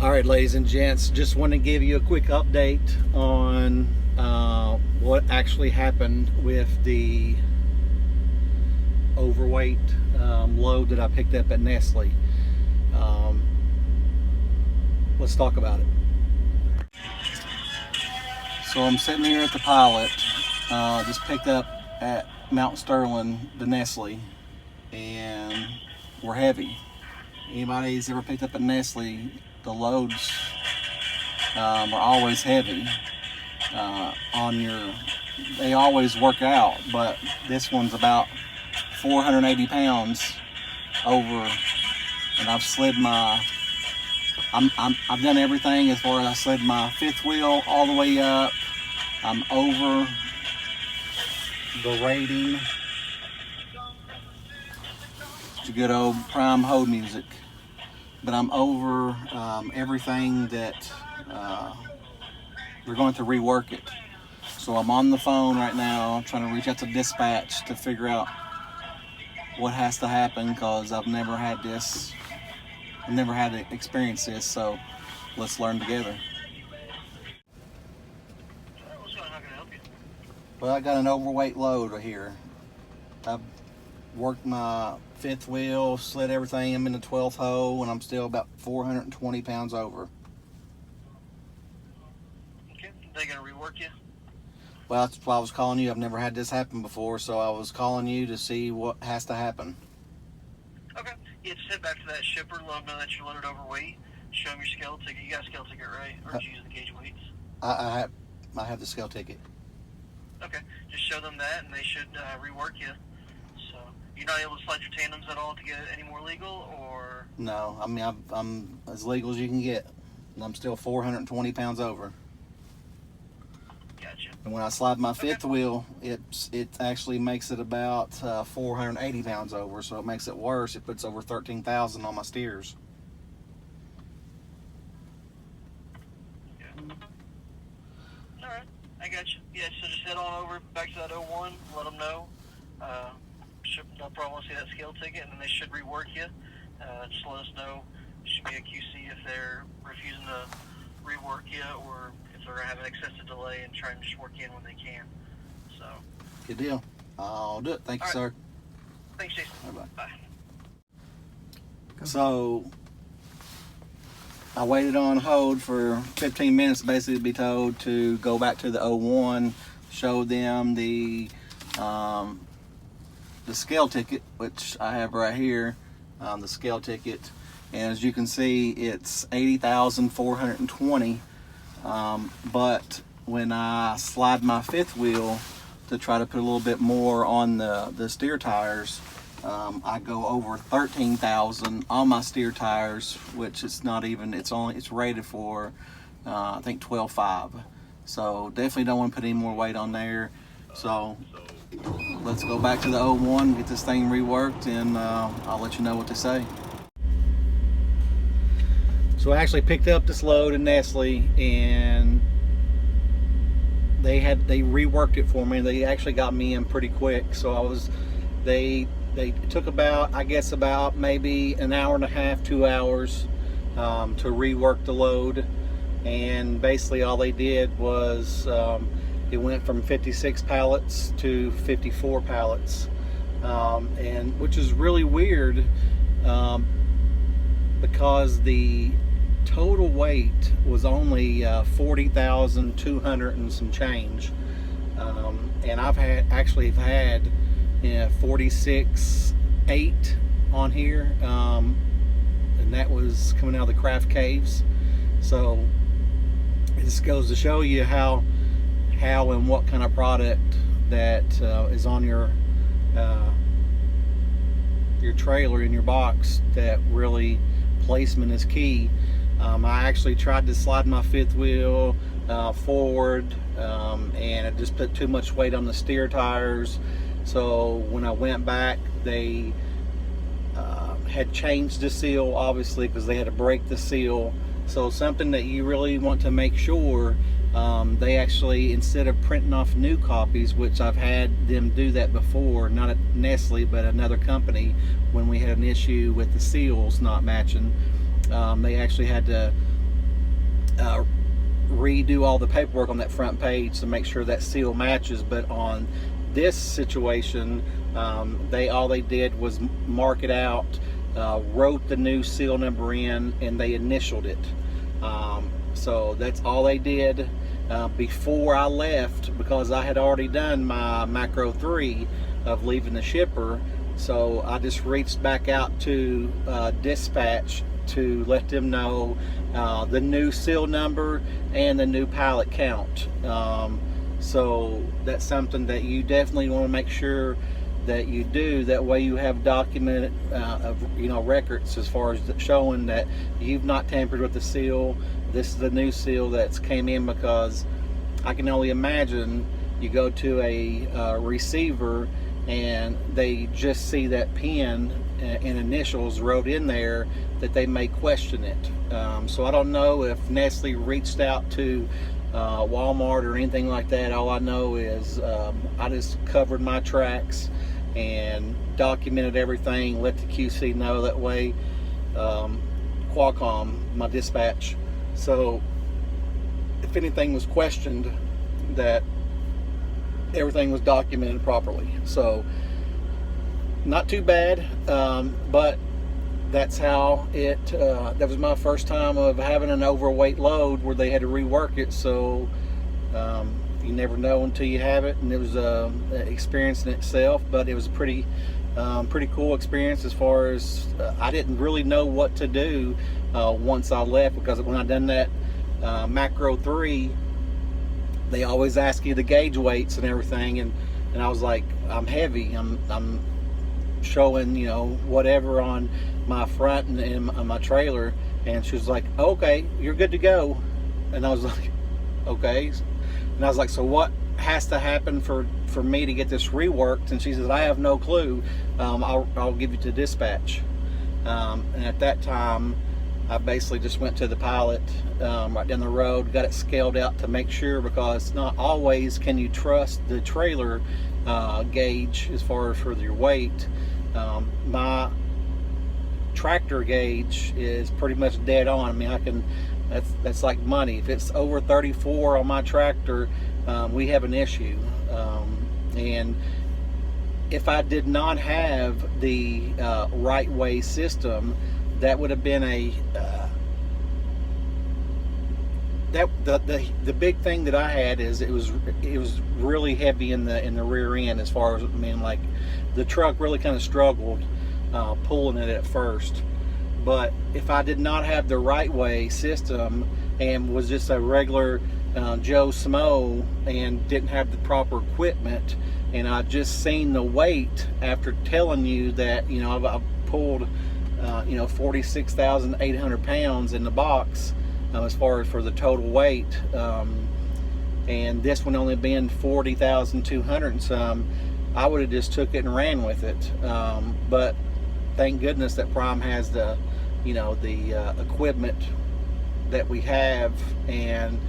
All right, ladies and gents, just want to give you a quick update on what actually happened with the overweight load that I picked up at Nestle. Let's talk about it. So I'm sitting here at the pilot, just picked up at Mount Sterling the Nestle, and we're heavy. Anybody's ever picked up a Nestle, the loads are always heavy they always work out, but this one's about 480 pounds over, and I've slid my I've done everything as far as I slid my fifth wheel all the way up. I'm over the rating. It's a good old prime hold music. But I'm over everything that we're going to rework it. So I'm on the phone right now trying to reach out to dispatch to figure out what has to happen, because I've never had this. I've never had to experience this, so let's learn together. How can I help you? Well, I got an overweight load right here. I've worked my fifth wheel, slid everything. I'm in the 12th hole, and I'm still about 420 pounds over. Okay, they gonna rework you? Well, that's why I was calling you. I've never had this happen before, so I was calling you to see what has to happen. Okay, yeah, just head back to that shipper, let them know that you're loaded overweight. Show them your scale ticket. You got a scale ticket, right? Or did you use the gauge weights? I have the scale ticket. Okay, just show them that, and they should rework you. So you're not able to slide your tandems at all to get it any more legal, or? No, I mean I'm as legal as you can get, and I'm still 420 pounds over. Gotcha. And when I slide my fifth wheel, it actually makes it about 480 pounds over, so it makes it worse. It puts over 13,000 on my steers. Yeah. All right, I got you. Yeah, so just head on over back to that 01, let them know. They'll probably want to see that scale ticket, and then they should rework you. Just let us know. Should be a QC if they're refusing to rework you, or if they're going to have an excessive delay and try and just work you in when they can. So. Good deal. I'll do it. Thank you, sir. Thanks, Jason. Bye-bye. Bye. So I waited on hold for 15 minutes, basically to be told to go back to the 01, show them the scale ticket, which I have right here, the scale ticket. And as you can see, it's 80,420. But when I slide my fifth wheel to try to put a little bit more on the steer tires, I go over 13,000 on my steer tires, which it's not even, it's rated for I think 12.5. So definitely don't want to put any more weight on there. So let's go back to the 01, get this thing reworked, and I'll let you know what they say. So I actually picked up this load in Nestle, and they reworked it for me. They actually got me in pretty quick. So they took about, I guess, about maybe an hour and a half, 2 hours to rework the load. And basically all they did was it went from 56 pallets to 54 pallets, and which is really weird because the total weight was only 40,200 and some change, and I've actually had 46.8 on here, and that was coming out of the craft caves. So this goes to show you how and what kind of product that is on your trailer, in your box, that really placement is key. I actually tried to slide my fifth wheel forward, and it just put too much weight on the steer tires. So when I went back, they had changed the seal, obviously, because they had to break the seal. So something that you really want to make sure, they actually, instead of printing off new copies, which I've had them do that before, not at Nestle but another company, when we had an issue with the seals not matching, they actually had to redo all the paperwork on that front page to make sure that seal matches. But on this situation, all they did was mark it out, wrote the new seal number in, and they initialed it. So that's all they did. Before I left, because I had already done my macro 3 of leaving the shipper, so I just reached back out to dispatch to let them know the new seal number and the new pallet count. So that's something that you definitely want to make sure that you do. That way you have documented records as far as showing that you've not tampered with the seal. This is the new seal that's came in, because I can only imagine you go to a receiver and they just see that pin and initials wrote in there, that they may question it. So I don't know if Nestle reached out to Walmart or anything like that. All I know is I just covered my tracks and documented everything, let the QC know. That way Qualcomm, my dispatch, so if anything was questioned, that everything was documented properly. So not too bad, but that's how it that was my first time of having an overweight load where they had to rework it. So you never know until you have it, and it was an experience in itself. But it was a pretty cool experience, as far as I didn't really know what to do once I left, because when I done that macro 3, they always ask you the gauge weights and everything, and I was like, I'm heavy, I'm showing whatever on my front and on my trailer, and she was like, okay, you're good to go. And I was like, okay. And I was like, so what has to happen for me to get this reworked? And she says, I have no clue. I'll give you to dispatch. And at that time, I basically just went to the pilot right down the road, got it scaled out to make sure, because not always can you trust the trailer gauge as far as for your weight. My tractor gauge is pretty much dead on. I mean, that's like money. If it's over 34 on my tractor, we have an issue. And if I did not have the right way system, that would have been the big thing that I had is it was really heavy in the rear end, as far as, I mean, like the truck really kind of struggled pulling it at first. But if I did not have the right way system and was just a regular Joe Smo and didn't have the proper equipment, and I just seen the weight after telling you that I've pulled 46,800 pounds in the box as far as for the total weight, and this one only being 40,200 and some, I would have just took it and ran with it. But thank goodness that Prime has the equipment that we have, and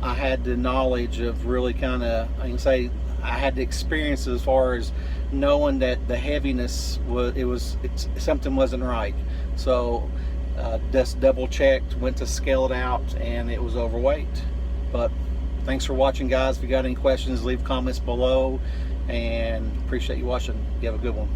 I had the knowledge of really kind of, I can say, I had the experience as far as knowing that the heaviness was something wasn't right. So just double checked, went to scale it out, and it was overweight. But thanks for watching, guys. If you got any questions, leave comments below, and appreciate you watching. You have a good one.